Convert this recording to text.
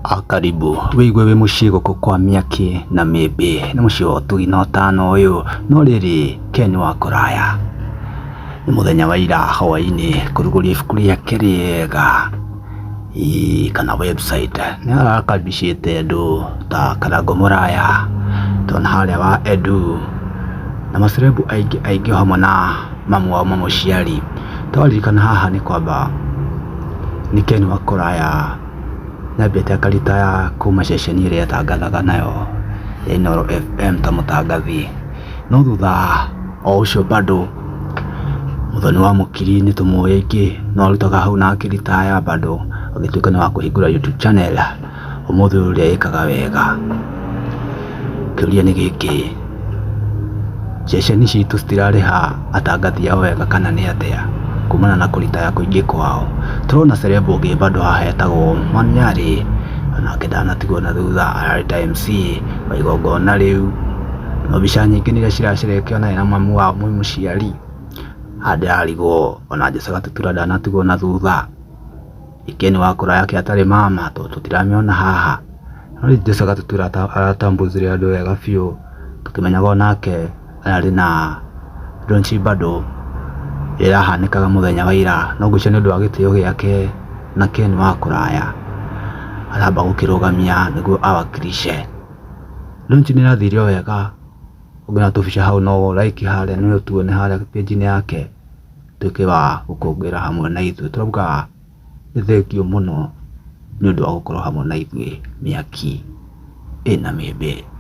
Karibu wĩigue wĩ mũciĩ gũkũ kwa Mĩaki na Mĩmbi nĩ mũciĩ wa ũtugi na ũtano ũyũ no rĩrĩ Ken wa kũraya nĩ mũthenya wa ira hwaĩ-inĩ kũrugũria ibuku rĩake rĩega kana website nĩ arakaribicĩte andũ ta Karango Mũraya tona harĩa wa Edu na macerebu aingĩ hamwe na mamu wao mũciari. Twaririkana haha nĩ kwamba nĩ Ken wa kũraya nyambĩte akaritaya kuma ceceni ĩrĩa yatangathaga nayo ya Inooro FM ta mũtangathi, no thutha o ũcio bado Muthoni wa Mũkiri nĩ tũmũĩ aingĩ no arutaga hau na akĩritaya bado agĩtuĩka nĩ wa kũhingũra YouTube channel ũmũthĩ ũrĩa ĩkaga wega. Kĩũria nĩ gĩkĩ, ceceni citũ citirarĩha atangathi ao wega kana nĩ atĩa kumana na kũritaya kũingĩ kwao? Tũrona cerebu ũngĩ bado haha etagwo Maniari onake ndanatigwo na thutha, ararĩ ta MC wa igongona rĩu, no mbica nyingĩ nĩ iria ciracerekio naye na mamu wao mũciari ndararigwo ona Jesũ Gatutura ndanatigwo na thutha. Ken wa kũraya ke atarĩ mama tondũ tũtiramĩona haha, no Jesũ Gatutura aratambũzire andũ wega biũ tũkĩmenyaga onake ararĩ na launch bado ĩrahanĩkaga mũthenya wa ira, no ngwĩciria nĩ ũndũ wa gĩtĩo gĩake na Ken wa kũraya aramba gũkĩrũgamia nĩguo awakilishe. Launch nĩ ĩrathire wega, ũngĩona tũbica hau no like harĩa nĩ tuone harĩa page-inĩ yake tuĩke wa gũkũngũĩra hamwe na ithuĩ. Tũrauga nĩ thengiũ mũno nĩ ũndũ wa gũkorwo hamwe na ithuĩ Mĩaki na Mĩmbi.